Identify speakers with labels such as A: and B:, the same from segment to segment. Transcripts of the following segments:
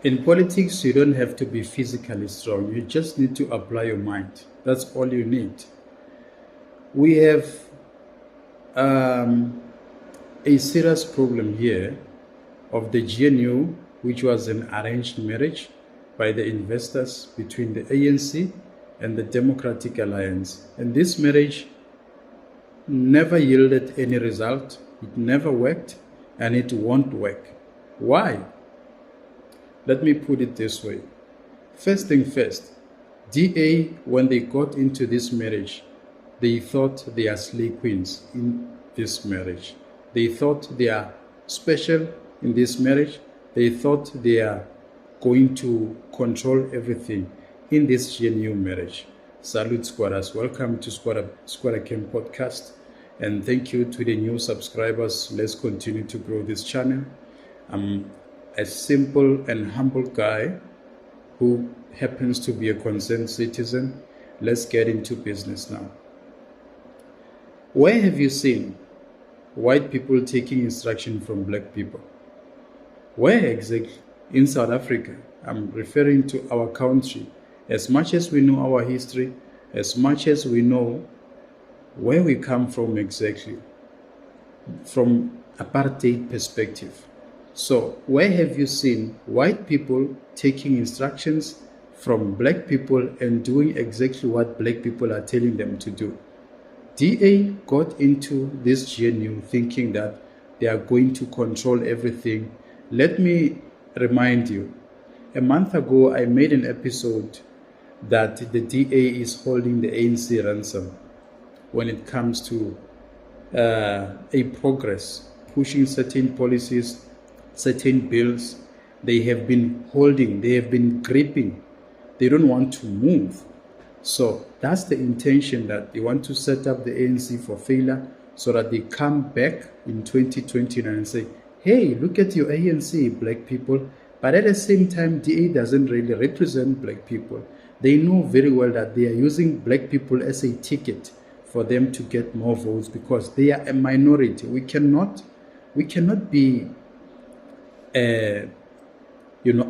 A: In politics, you don't have to be physically strong. You just need to apply your mind. That's all you need. We have a serious problem here of the GNU, which was an arranged marriage by the investors between the ANC and the Democratic Alliance. And this marriage never yielded any result. It never worked, and it won't work. Why? Let me put it this way. First thing first, DA, when they got into this marriage, they thought they are slave queens in this marriage. They thought they are special in this marriage. They thought they are going to control everything in this GNU marriage. Salute squatters. Welcome to Squatter Camp Podcast. And thank you to the new subscribers. Let's continue to grow this channel. I'm a simple and humble guy who happens to be a concerned citizen. Let's get into business now. Where have you seen white people taking instruction from black people? Where exactly? In South Africa. I'm referring to our country. As much as we know our history, as much as we know where we come from exactly, from apartheid perspective. So where have you seen white people taking instructions from black people and doing exactly what black people are telling them to do? DA got into this GNU thinking that they are going to control everything. Let me remind you, a month ago I made an episode that the DA is holding the ANC ransom when it comes to a progress, pushing certain policies, certain bills. They have been holding, they have been gripping. They don't want to move. So that's the intention, that they want to set up the ANC for failure so that they come back in 2029 and say, hey, look at your ANC, black people. But at the same time, DA doesn't really represent black people. They know very well that they are using black people as a ticket for them to get more votes because they are a minority. We cannot be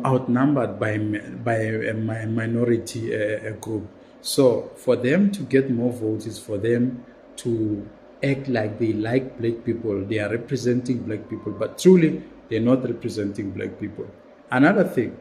A: outnumbered by a minority group. So for them to get more votes is for them to act like they like black people. They are representing black people, but truly they're not representing black people. Another thing,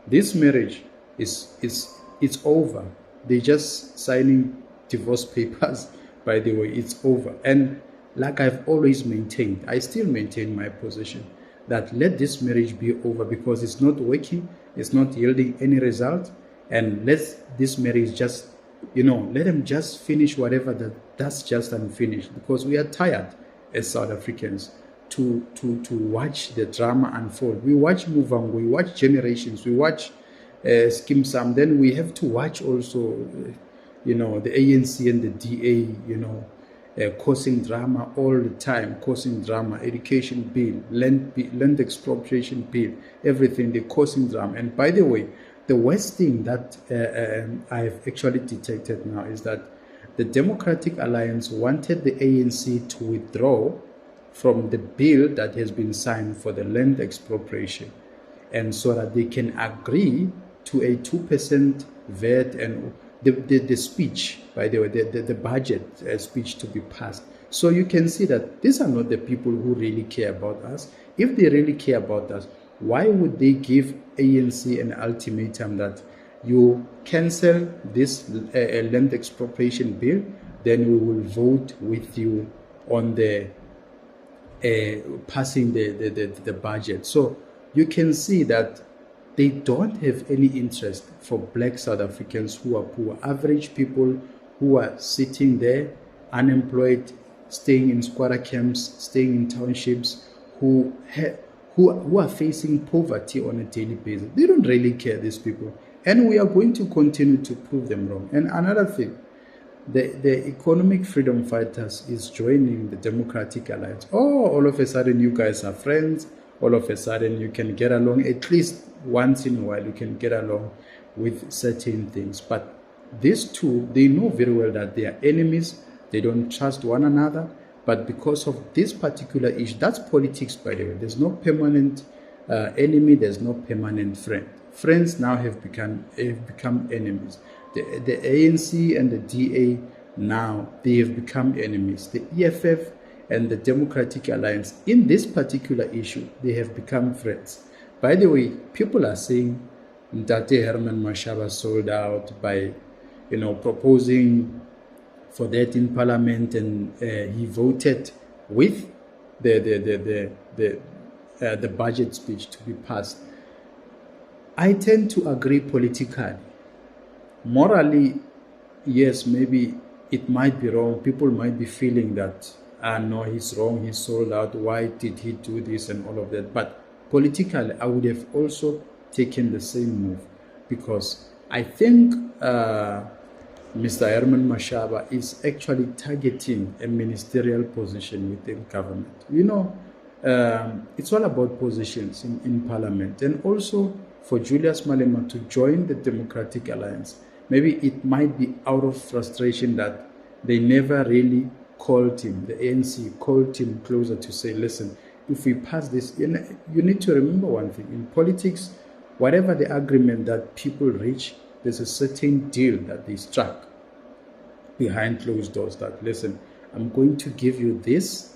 A: this marriage it's over. They just signing divorce papers. By the way, it's over. And like I've always maintained, I still maintain my position that let this marriage be over because it's not working, it's not yielding any result, and let this marriage just, let them just finish whatever that's just unfinished, because we are tired as South Africans to watch the drama unfold. We watch Muvango, we watch Generations, we watch Skim Sam, then we have to watch also, the ANC and the DA, causing drama all the time, causing drama, education bill, land expropriation bill, everything, they're causing drama. And by the way, the worst thing that I've actually detected now is that the Democratic Alliance wanted the ANC to withdraw from the bill that has been signed for the land expropriation, and so that they can agree to a 2% VAT and the speech, by the way, the budget speech to be passed. So you can see that these are not the people who really care about us. If they really care about us, why would they give ANC an ultimatum that you cancel this land expropriation bill, then we will vote with you on the passing the budget? So you can see that they don't have any interest for black South Africans who are poor, average people who are sitting there, unemployed, staying in squatter camps, staying in townships, who are facing poverty on a daily basis. They don't really care, these people. And we are going to continue to prove them wrong. And another thing, the economic freedom fighters is joining the Democratic Alliance. Oh, all of a sudden you guys are friends. All of a sudden you can get along. At least once in a while you can get along with certain things. But these two, they know very well that they are enemies. They don't trust one another. But because of this particular issue, that's politics, by the way. There's no permanent enemy, there's no permanent friend. Friends now have become enemies. The ANC and the DA now, they have become enemies. The EFF and the Democratic Alliance, in this particular issue, they have become friends. By the way, people are saying that Herman Mashaba sold out by, proposing for that in Parliament, and he voted with the budget speech to be passed. I tend to agree politically. Morally, yes, maybe it might be wrong. People might be feeling that, no, he's wrong, he sold out, why did he do this and all of that. But politically, I would have also taken the same move, because I think Mr. Herman Mashaba is actually targeting a ministerial position within government. It's all about positions in Parliament, and also for Julius Malema to join the Democratic Alliance. Maybe it might be out of frustration that they never really called him, the ANC called him closer to say, listen, if we pass this, you need to remember one thing. In politics, whatever the agreement that people reach, there's a certain deal that they struck behind closed doors that, listen, I'm going to give you this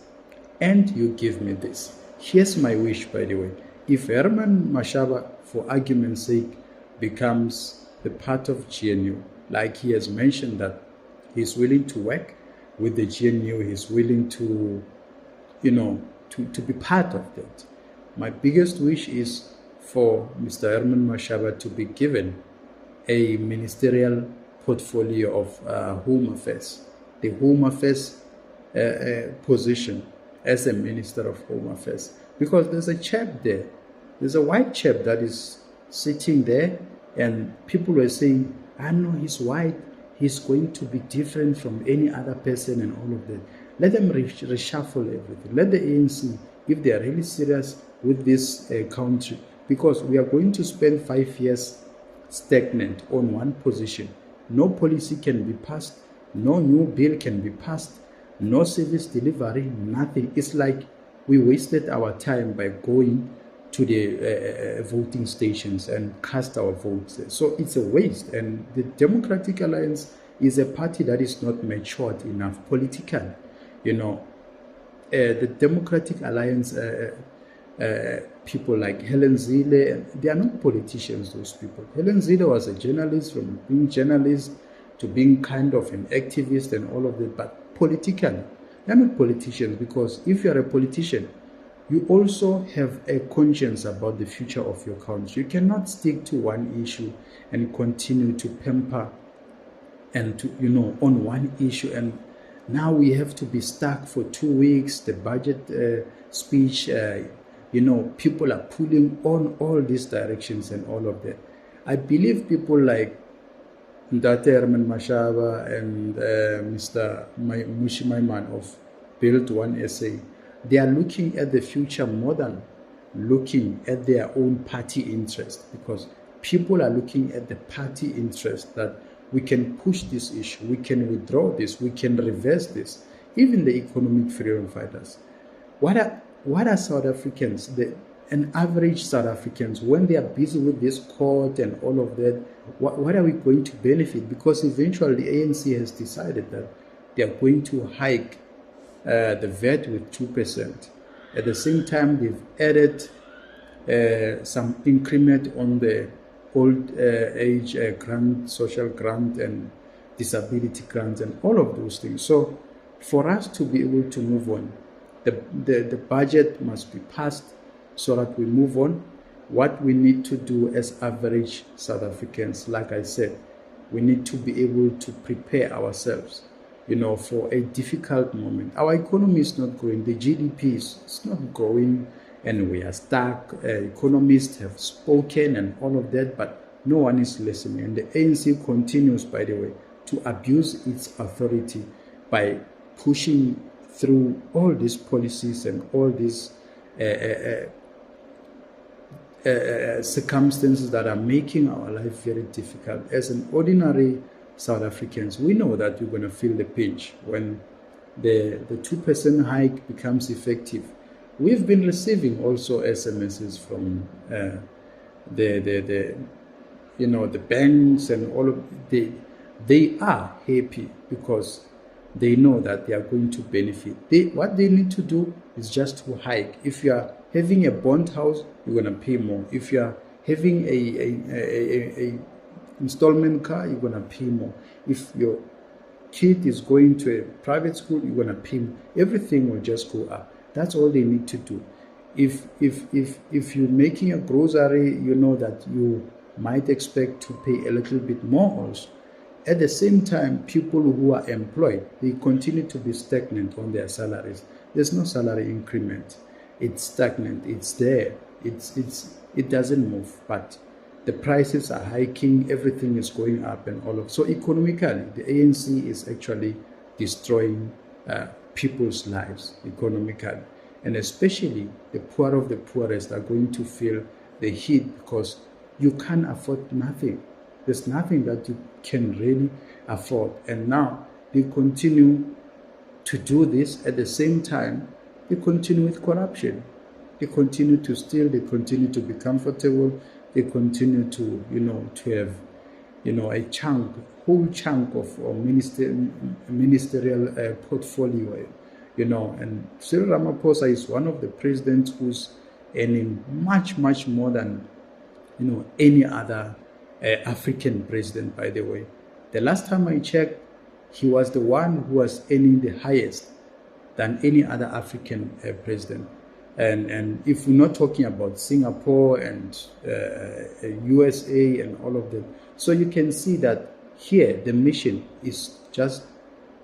A: and you give me this. Here's my wish, by the way. If Herman Mashaba, for argument's sake, becomes the part of GNU, like he has mentioned that he's willing to work with the GNU, he's willing to, to be part of that. My biggest wish is for Mr. Herman Mashaba to be given a ministerial portfolio of Home Affairs, the Home Affairs position as a Minister of Home Affairs. Because there's a chap there, there's a white chap that is sitting there, and people were saying, I know he's white, he's going to be different from any other person and all of that. Let them reshuffle everything. Let the ANC, if they are really serious with this country, because we are going to spend 5 years stagnant on one position. No policy can be passed, no new bill can be passed, no service delivery, nothing. It's like we wasted our time by going to the voting stations and cast our votes. So it's a waste. And the Democratic Alliance is a party that is not matured enough politically. The Democratic Alliance people like Helen Zille, they are not politicians, those people. Helen Zille was a journalist, from being journalist to being kind of an activist and all of that, but politically, they're not politicians, because if you're a politician, you also have a conscience about the future of your country. You cannot stick to one issue and continue to pamper and to, on one issue. And now we have to be stuck for 2 weeks, the budget speech, people are pulling on all these directions and all of that. I believe people like Ndate Herman Mashaba and Mr. Mushi Maiman of Build One SA, they are looking at the future more than looking at their own party interest, because people are looking at the party interest that we can push this issue, we can withdraw this, we can reverse this. Even the economic freedom fighters. What are South Africans, an average South Africans, when they are busy with this court and all of that, what are we going to benefit? Because eventually the ANC has decided that they are going to hike the VAT with 2%. At the same time, they've added some increment on the old age grant, social grant, and disability grants, and all of those things. So for us to be able to move on, the budget must be passed so that we move on. What we need to do as average South Africans, like I said, we need to be able to prepare ourselves, for a difficult moment. Our economy is not growing. The GDP is not growing, and we are stuck. Economists have spoken and all of that, but no one is listening. And the ANC continues, by the way, to abuse its authority by pushing through all these policies and all these circumstances that are making our life very difficult. As an ordinary South Africans, we know that we're going to feel the pinch when the 2% hike becomes effective. we've been receiving also SMSs from the the banks and all of they are happy because they know that they are going to benefit. What they need to do is just to hike. If you are having a bond house, you're gonna pay more. If you are having a installment car, you're gonna pay more. If your kid is going to a private school, you're gonna pay more. Everything will just go up. That's all they need to do. If you're making a grocery, you know that you might expect to pay a little bit more also. At the same time, people who are employed, they continue to be stagnant on their salaries. There's no salary increment. It's stagnant. It's there. It doesn't move. But the prices are hiking. Everything is going up and all of. So economically, the ANC is actually destroying people's lives economically, and especially the poor of the poorest are going to feel the heat because you can't afford nothing. There's nothing that you can really afford. And now they continue to do this. At the same time, they continue with corruption. They continue to steal. They continue to be comfortable. They continue to, to have, a whole chunk of ministerial portfolio, And Cyril Ramaphosa is one of the presidents who's earning much, much more than, any other African president, by the way. The last time I checked, he was the one who was earning the highest than any other African president. And if we're not talking about Singapore and USA and all of them, so you can see that here the mission is just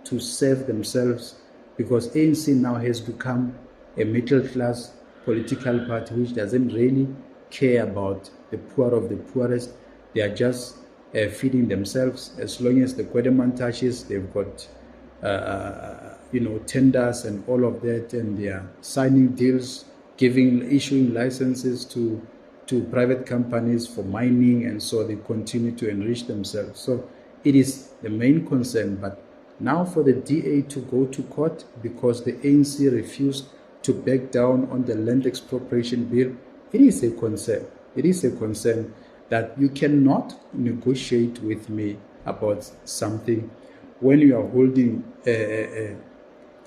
A: to serve themselves, because ANC now has become a middle-class political party which doesn't really care about the poor of the poorest. They are just feeding themselves. As long as the Kwedeman touches, they've got tenders and all of that, and they are signing deals, issuing licenses to private companies for mining, and so they continue to enrich themselves. So it is the main concern. But now for the DA to go to court because the ANC refused to back down on the land expropriation bill, it is a concern. It is a concern that you cannot negotiate with me about something when you are holding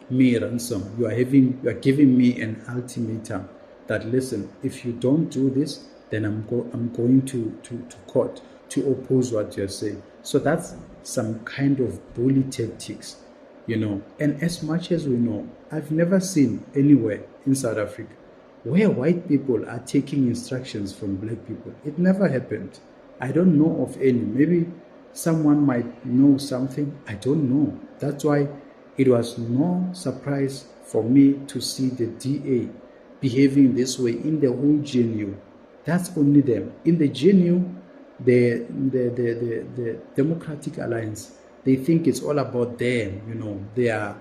A: me ransom. You are giving me an ultimatum that, listen, if you don't do this, then I'm going to court to oppose what you're saying. So that's some kind of bully tactics, And as much as we know, I've never seen anywhere in South Africa where white people are taking instructions from black people. It never happened. I don't know of any. Maybe someone might know something. I don't know. That's why it was no surprise for me to see the DA behaving this way in the whole GNU. That's only them. In the GNU, the Democratic Alliance, they think it's all about them. They are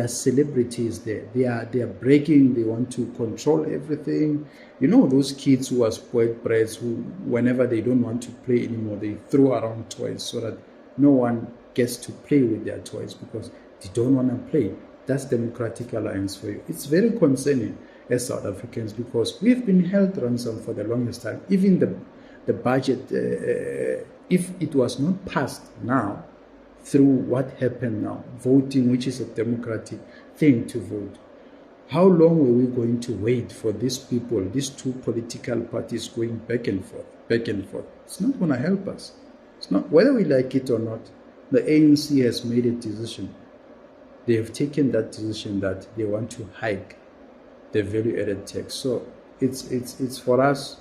A: celebrities there. They are breaking. They want to control everything. Those kids who are spoiled brats, who whenever they don't want to play anymore, they throw around toys so that no one gets to play with their toys because they don't want to play. That's Democratic Alliance for you. It's very concerning as South Africans because we've been held ransom for the longest time. Even the budget, if it was not passed now, through what happened now, voting, which is a democratic thing to vote, how long were we going to wait for these people, these two political parties going back and forth? It's not going to help us. It's not, whether we like it or not. The ANC has made a decision. They have taken that decision that they want to hike the value-added tax. So it's for us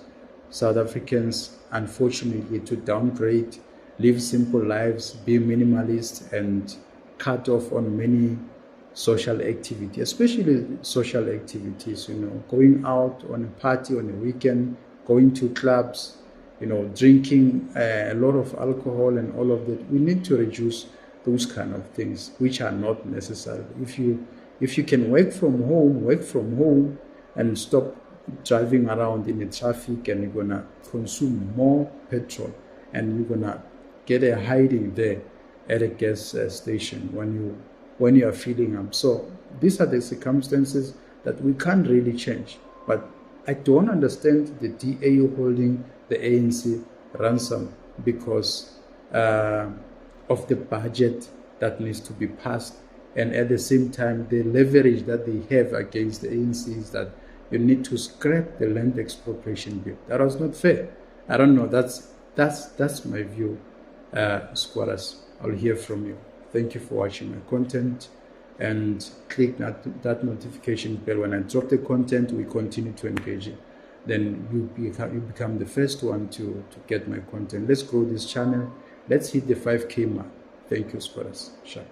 A: South Africans, unfortunately, to downgrade, live simple lives, be minimalist, and cut off on many social activities, especially social activities, going out on a party on a weekend, going to clubs, drinking a lot of alcohol and all of that. We need to reduce those kind of things, which are not necessary. If you can work from home and stop driving around in the traffic, and you're gonna consume more petrol, and you're gonna get a hiding there at a gas station when you are filling up. So these are the circumstances. that we can't really change. But I don't understand the DAU holding the ANC ransom because of the budget that needs to be passed, and at the same time the leverage that they have against the ANC is that you need to scrap the land expropriation bill. That was not fair. I don't know. That's my view, squatters. I'll hear from you. Thank you for watching my content, and click that notification bell. When I drop the content, we continue to engage it. Then you become the first one to get my content. Let's grow this channel. Let's hit the 5K mark. Thank you, squatters. Sure.